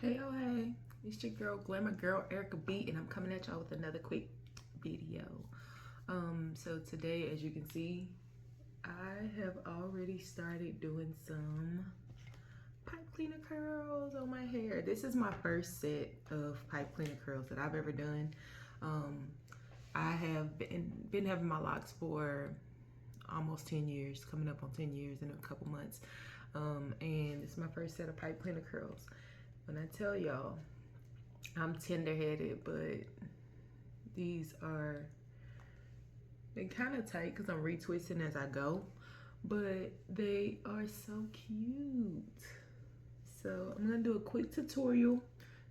Hey, oh hey, it's your girl, Glamour Girl Erica B, and I'm coming at y'all with another quick video. So today, as you can see, I have already started doing some pipe cleaner curls on my hair. This is my first set of pipe cleaner curls that I've ever done. I have been having my locks for almost 10 years, coming up on 10 years in a couple months. And this is my first set of pipe cleaner curls. When I tell y'all, I'm tender-headed, but these are, they kind of tight because I'm retwisting as I go, but they are so cute. So I'm gonna do a quick tutorial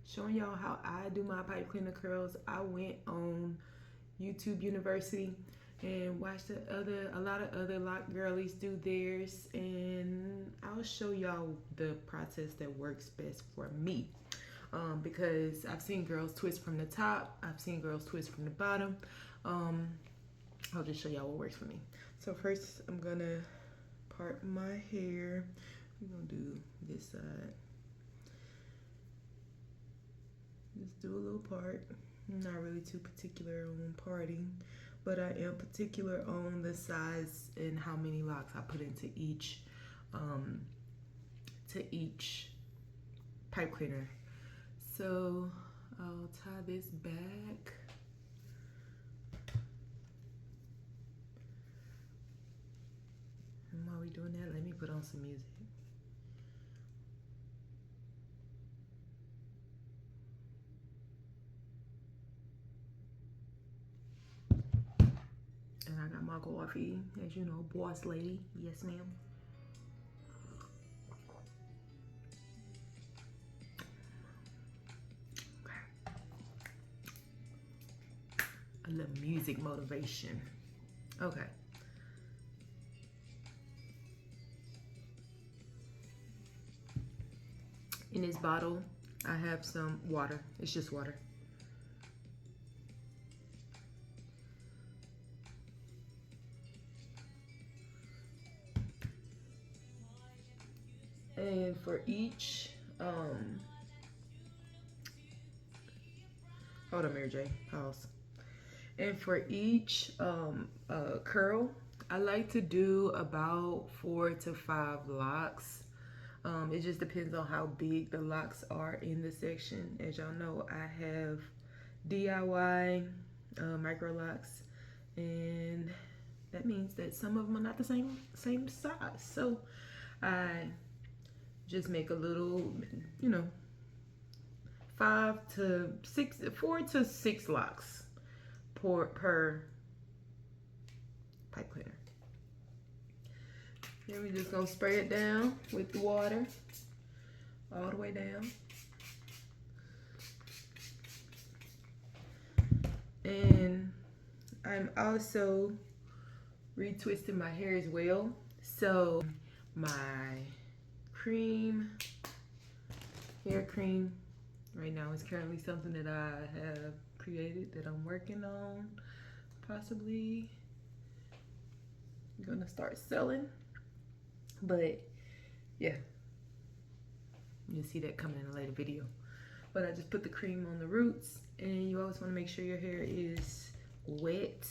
showing y'all how I do my pipe cleaner curls. I went on YouTube University and watched a lot of other lock girlies do theirs, and I'll show y'all the process that works best for me. Because I've seen girls twist from the top, I've seen girls twist from the bottom. I'll just show y'all what works for me. So first I'm gonna part my hair. We're gonna do this side. Just do a little part. I'm not really too particular on parting, but I am particular on the size and how many locks I put into each pipe cleaner. So I'll tie this back. And while we're doing that, let me put on some music. And I got my coffee, as you know, boss lady. Yes, ma'am. Okay. A little music motivation. Okay. In this bottle, I have some water. It's just water. And for each, hold on, Mary J, pause. And for each curl, I like to do about 4 to 5 locks. It just depends on how big the locks are in the section. As y'all know, I have DIY Microlocs, and that means that some of them are not the same size. So I just make a little, 4 to 6 locks per pipe cleaner. Then we're just gonna spray it down with the water all the way down. And I'm also retwisting my hair as well. So my hair cream right now is currently something that I have created, that I'm working on, possibly gonna start selling. But yeah, you'll see that coming in a later video. But I just put the cream on the roots, and you always want to make sure your hair is wet.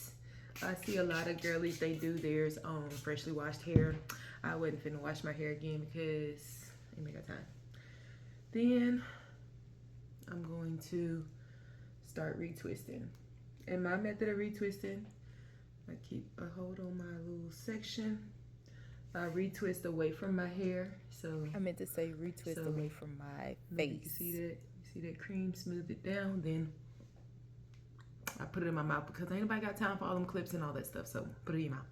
I see a lot of girlies, they do theirs on freshly washed hair. I wasn't finna wash my hair again because I ain't got time. Then I'm going to start retwisting. And my method of retwisting, I keep a hold on my little section. I retwist away from my hair. So I meant to say retwist away from my face. You see that? You see that cream? Smooth it down. Then I put it in my mouth because ain't nobody got time for all them clips and all that stuff. So put it in your mouth.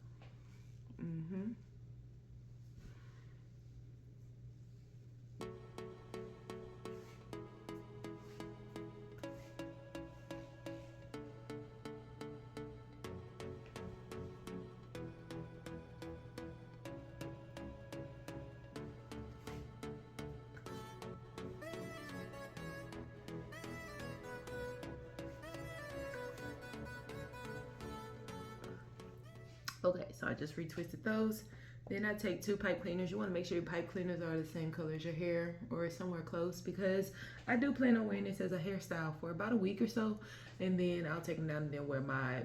Okay, so I just retwisted those. Then I take 2 pipe cleaners. You want to make sure your pipe cleaners are the same color as your hair or somewhere close, because I do plan on wearing this as a hairstyle for about a week or so, and then I'll take them down and then wear my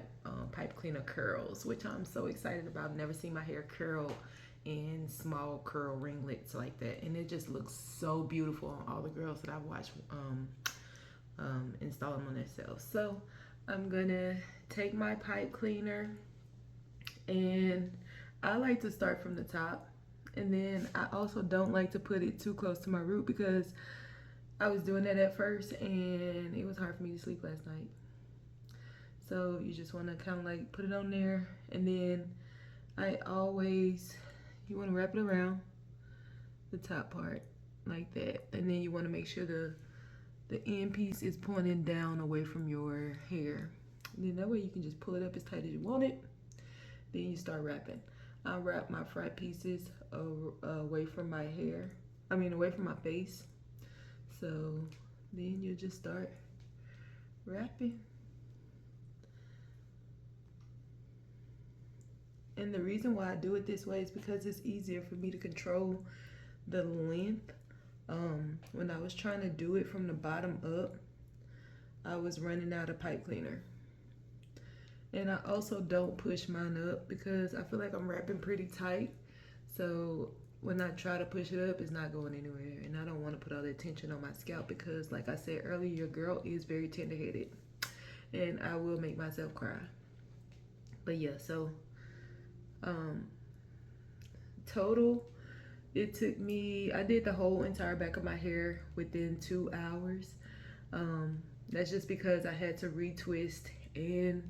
pipe cleaner curls, which I'm so excited about. I've never seen my hair curl in small curl ringlets like that, and it just looks so beautiful on all the girls that I've watched install them on themselves. So I'm gonna take my pipe cleaner, and I like to start from the top, and then I also don't like to put it too close to my root, because I was doing that at first and it was hard for me to sleep last night. So you just want to kind of like put it on there, and then you want to wrap it around the top part like that, and then you want to make sure the end piece is pointing down away from your hair. And then that way you can just pull it up as tight as you want it. Then you start wrapping. I wrap my front pieces away from my hair. Away from my face. So then you just start wrapping. And the reason why I do it this way is because it's easier for me to control the length. When I was trying to do it from the bottom up, I was running out of pipe cleaner. And I also don't push mine up because I feel like I'm wrapping pretty tight. So when I try to push it up, it's not going anywhere. And I don't want to put all that tension on my scalp because, like I said earlier, your girl is very tender-headed. And I will make myself cry. But yeah, so total, it took me, I did the whole entire back of my hair within 2 hours. That's just because I had to retwist and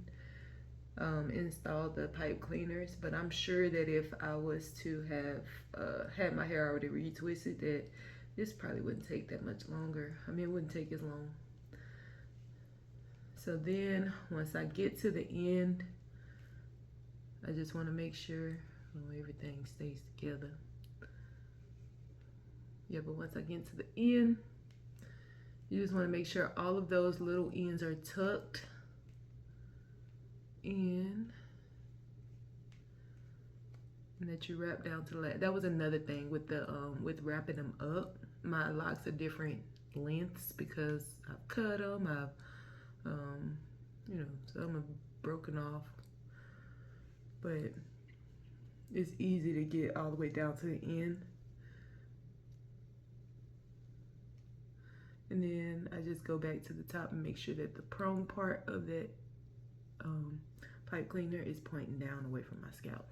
install the pipe cleaners. But I'm sure that if I was to have had my hair already retwisted, that this probably wouldn't take that much longer. It wouldn't take as long. So then once I get to the end, I just want to make sure everything stays together. Yeah, but once I get to the end, you just want to make sure all of those little ends are tucked in, and that you wrap down to the last. That was another thing with the with wrapping them up. My locks are different lengths because I've cut them. I've some have broken off, but it's easy to get all the way down to the end. And then I just go back to the top and make sure that the prone part of that pipe cleaner is pointing down away from my scalp.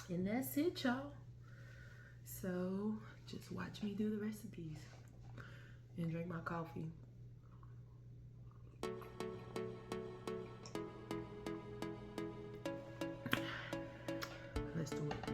And that's it, y'all. So just watch me do the recipes and drink my coffee. Let's do it.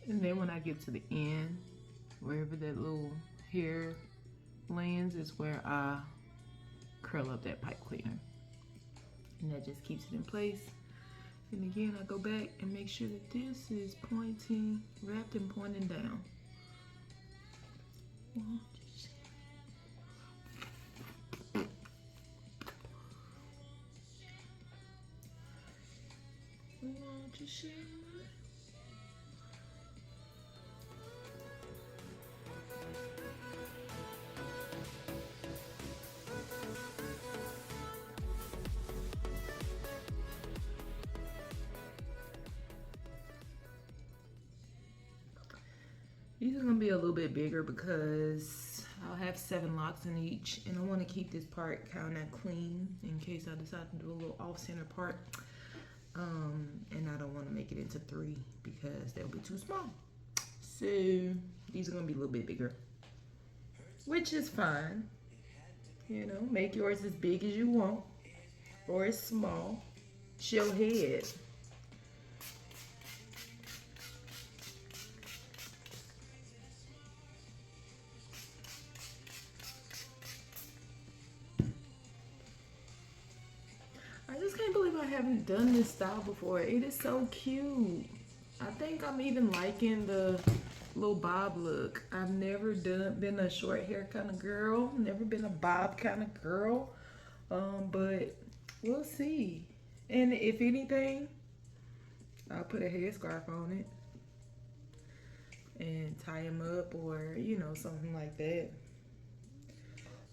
And then when I get to the end, wherever that little hair lands is where I curl up that pipe cleaner. And that just keeps it in place. And again, I go back and make sure that this is pointing, wrapped and pointing down. Won't you share my... These are gonna be a little bit bigger because I'll have 7 locks in each, and I want to keep this part kind of clean in case I decide to do a little off-center part. And I don't want to make it into 3 because they'll be too small. So these are gonna be a little bit bigger, which is fine. You know, make yours as big as you want or as small. It's your head. I just can't believe I haven't done this style before. It is so cute. I think I'm even liking the little bob look. I've never been a short hair kind of girl. Never been a bob kind of girl. But we'll see. And if anything, I'll put a headscarf on it and tie them up, or you know, something like that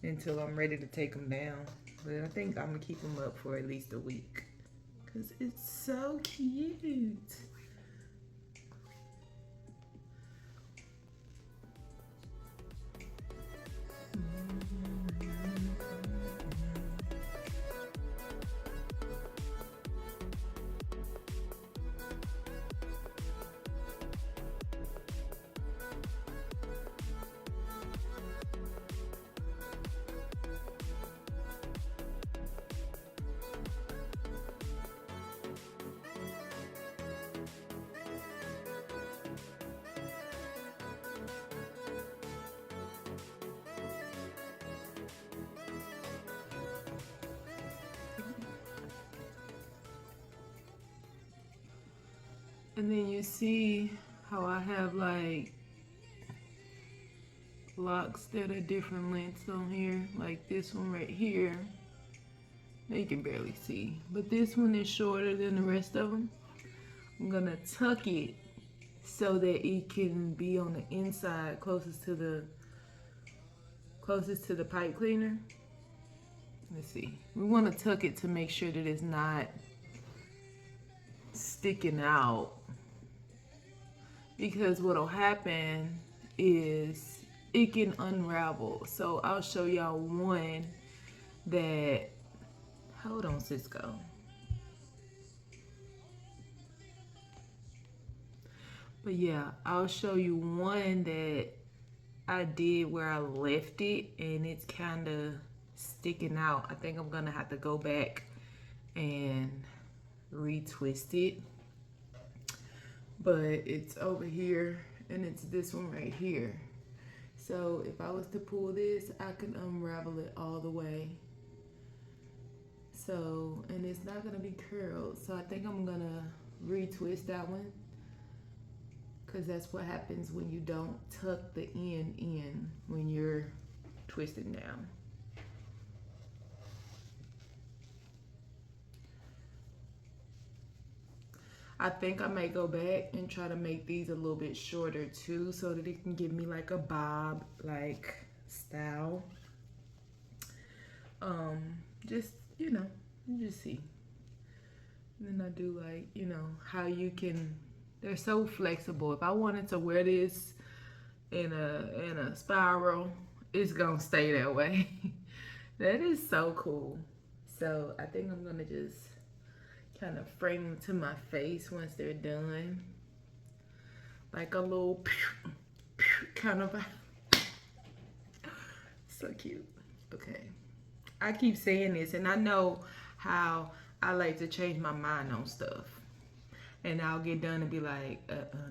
until I'm ready to take them down. But I think I'm gonna keep them up for at least a week because it's so cute. And then you see how I have like locks that are different lengths on here, like this one right here. Now you can barely see, but this one is shorter than the rest of them. I'm gonna tuck it so that it can be on the inside, closest to the pipe cleaner. Let's see. We want to tuck it to make sure that it's not sticking out, because what'll happen is it can unravel. So I'll show y'all one that, hold on Cisco. But yeah, I'll show you one that I did where I left it and it's kind of sticking out. I think I'm gonna have to go back and retwist it. But it's over here and it's this one right here. So if I was to pull this, I could unravel it all the way. So, and it's not gonna be curled. So I think I'm gonna retwist that one, because that's what happens when you don't tuck the end in when you're twisting down. I think I may go back and try to make these a little bit shorter too, so that it can give me like a bob like style. Just, you know, you just see. And then I do like, you know, how you can, they're so flexible. If I wanted to wear this in a spiral, it's gonna stay that way. That is so cool. So I think I'm gonna just kind of frame them to my face once they're done, like a little kind of so cute. Okay, I keep saying this, and I know how I like to change my mind on stuff, and I'll get done and be like,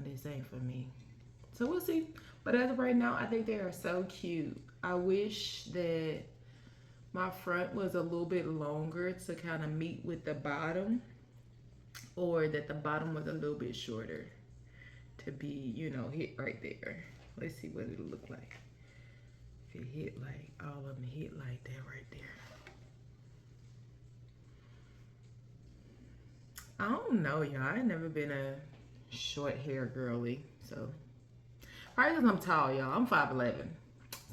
this ain't for me. So we'll see. But as of right now, I think they are so cute. I wish that my front was a little bit longer to kind of meet with the bottom, or that the bottom was a little bit shorter to be, you know, hit right there. Let's see what it'll look like. If it hit like, all of them hit like that right there. I don't know, y'all. I ain't never been a short hair girly, so. Probably because I'm tall, y'all. I'm 5'11",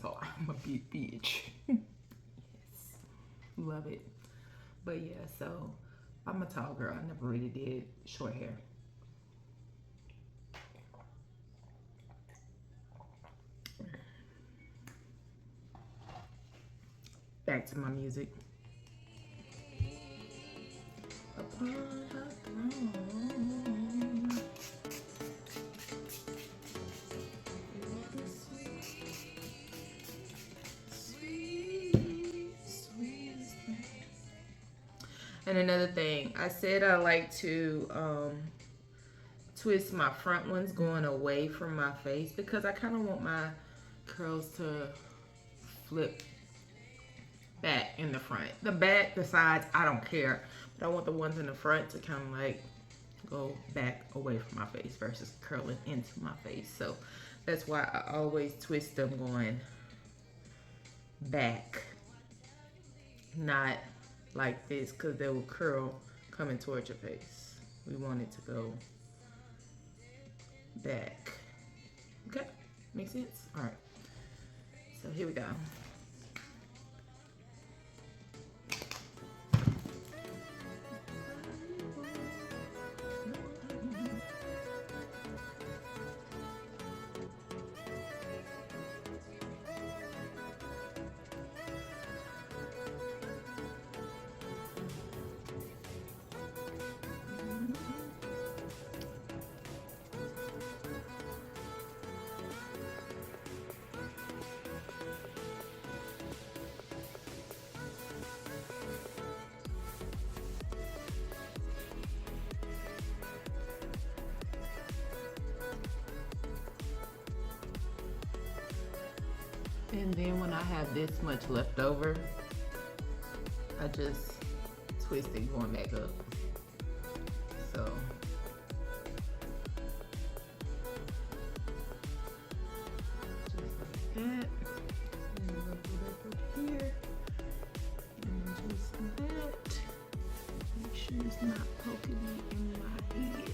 so I'm a big bitch. Yes. Love it. But yeah, so I'm a tall girl. I never really did short hair. Back to my music. Upon her throne. And another thing, I said I like to twist my front ones going away from my face because I kind of want my curls to flip back in the front. The back, the sides, I don't care. But I want the ones in the front to kind of like go back away from my face versus curling into my face. So that's why I always twist them going back, not like this, because they will curl coming towards your face. We want it to go back. Okay, makes sense? All right, so here we go. And then when I have this much left over, I just twist it going back up. So just like that. And I'm gonna go back up here and just that. Make sure it's not poking me in my head.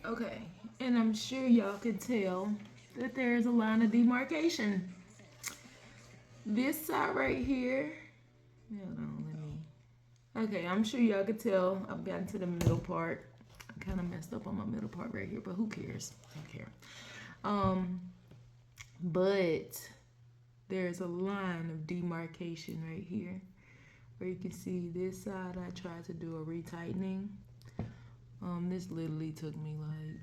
Okay, and I'm sure y'all could tell that there's a line of demarcation. This side right here, hold on, let me. Okay, I'm sure y'all could tell I've gotten to the middle part. I kind of messed up on my middle part right here, but who cares? I don't care. But there's a line of demarcation right here where you can see this side. I tried to do a retightening. This literally took me like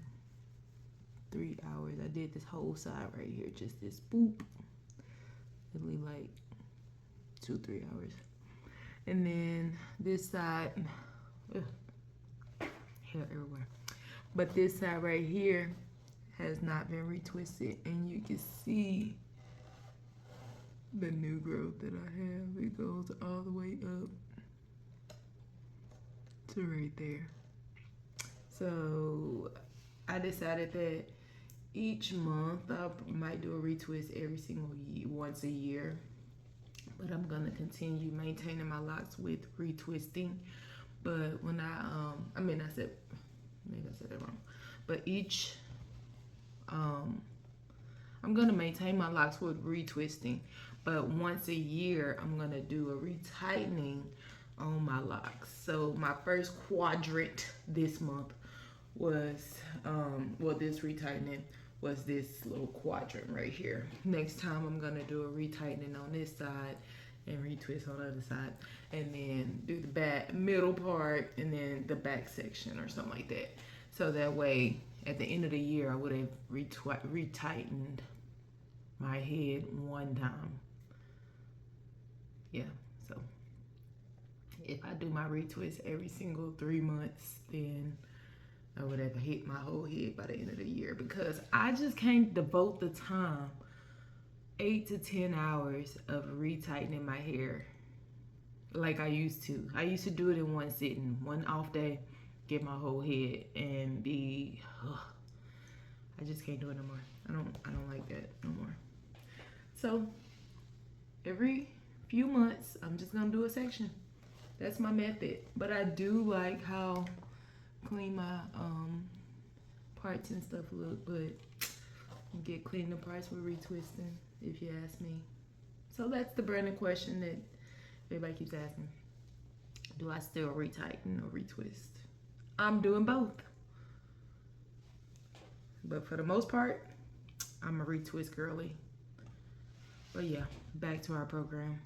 3 hours. I did this whole side right here, just this boop. Literally like 2-3 hours. And then this side, hair everywhere. But this side right here has not been retwisted, and you can see the new growth that I have. It goes all the way up to right there. So I decided that each month I might do a retwist every single year, once a year. But I'm gonna continue maintaining my locks with retwisting. But when maybe I said that wrong. But I'm gonna maintain my locks with retwisting. But once a year, I'm gonna do a retightening on my locks. So my first quadrant this month was, this retightening was this little quadrant right here. Next time I'm gonna do a retightening on this side, and retwist on the other side, and then do the back middle part and then the back section or something like that. So that way at the end of the year I would have retightened my head one time. Yeah, so if I do my retwist every single 3 months, then I would have hit my whole head by the end of the year, because I just can't devote the time 8 to 10 hours of retightening my hair like I used to. I used to do it in one sitting, one off day, get my whole head and be I just can't do it no more. I don't like that no more. So every few months I'm just gonna do a section. That's my method. But I do like how clean my parts and stuff look, but get clean the parts with retwisting, if you ask me. So that's the burning question that everybody keeps asking. Do I still retighten or retwist? I'm doing both. But for the most part, I'm a retwist girly. But yeah, back to our program.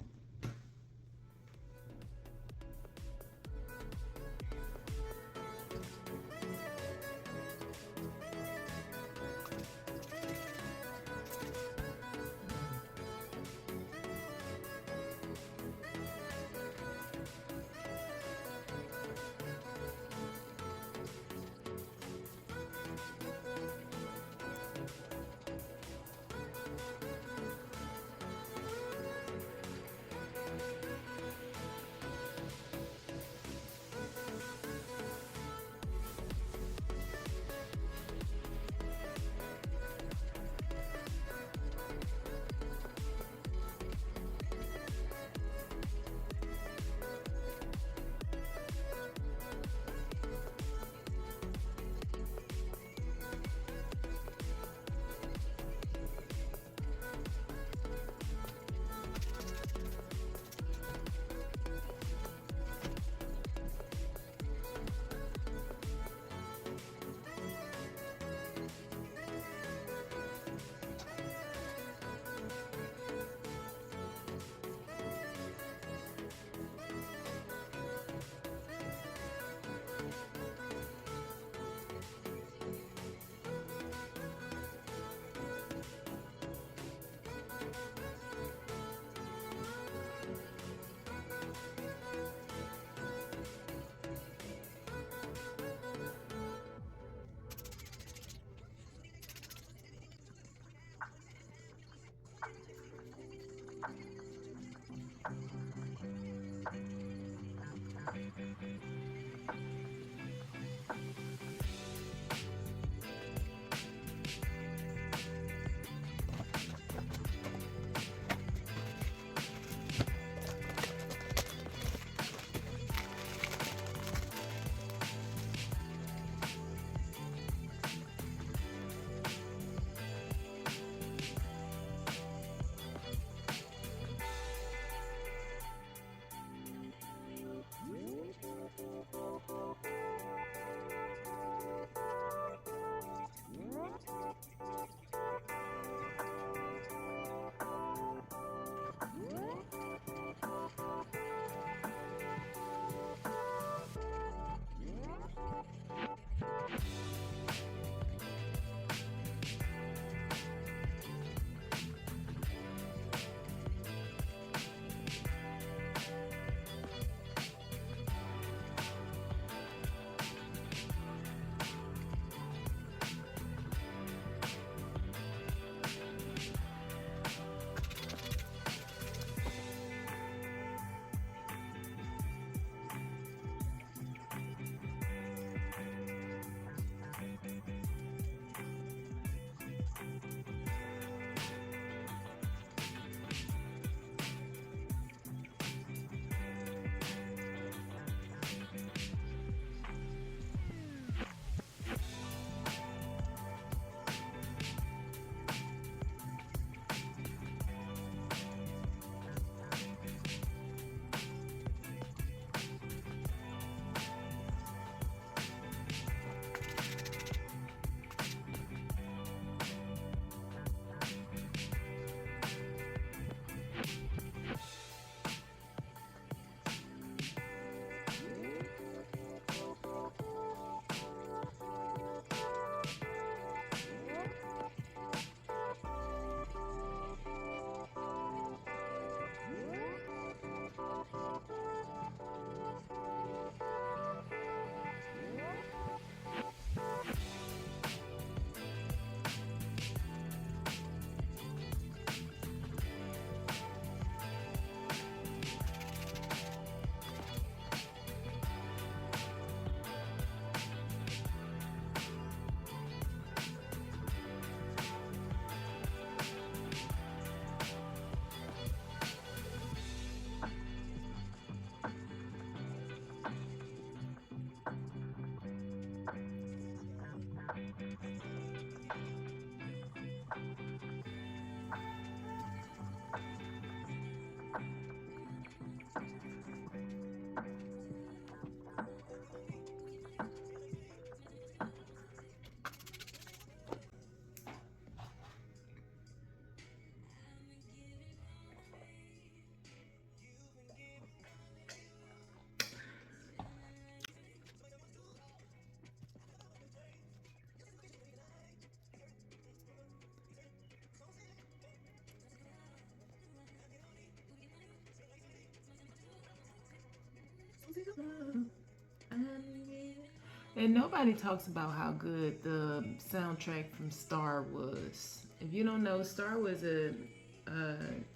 And nobody talks about how good the soundtrack from Star was. If you don't know, Star was a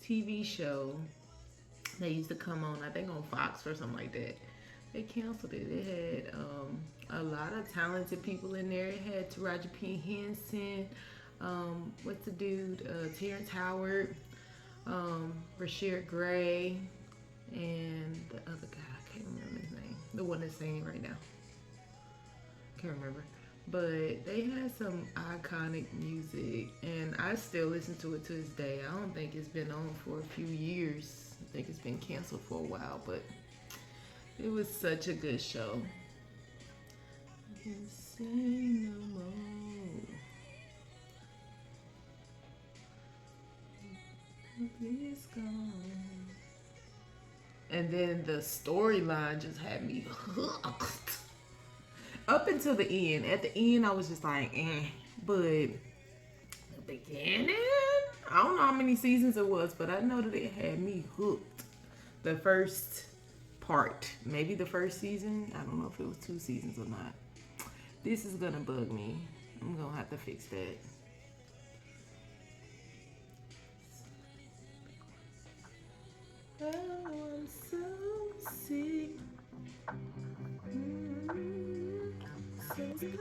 TV show that used to come on, I think on Fox or something like that. They canceled it. It had a lot of talented people in there. It had Taraji P. Henson, what's the dude? Terrence Howard, Rashard Gray, and the other guy. I can't remember his name. The one that's singing right now. Can't remember. But they had some iconic music, and I still listen to it to this day. I don't think it's been on for a few years. I think it's been canceled for a while, but it was such a good show. I can say no more. Please gone. And then the storyline just had me hooked. Up until the end. At the end, I was just like, eh. But the beginning, I don't know how many seasons it was, but I know that it had me hooked. The first part, maybe the first season. I don't know if it was 2 seasons or not. This is gonna bug me. I'm gonna have to fix that. Oh, I'm so sick. So sick.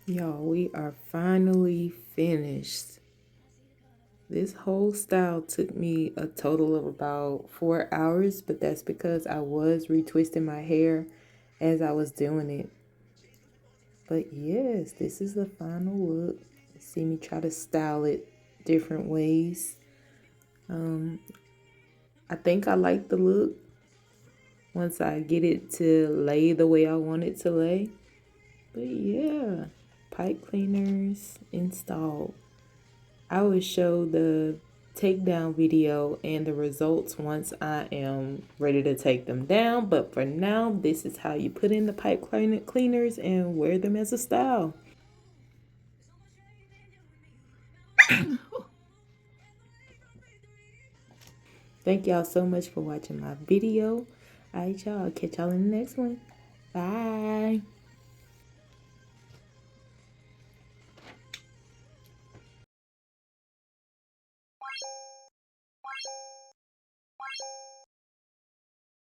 Y'all, we are finally finished. This whole style took me a total of about 4 hours, but that's because I was retwisting my hair as I was doing it. But yes, this is the final look. You see me try to style it different ways. I think I like the look. once I get it to lay the way I want it to lay. But yeah, pipe cleaners installed. I will show the takedown video and the results once I am ready to take them down. But for now, this is how you put in the pipe cleaners and wear them as a style. Thank y'all so much for watching my video. Alright, y'all. Catch y'all in the next one. Bye.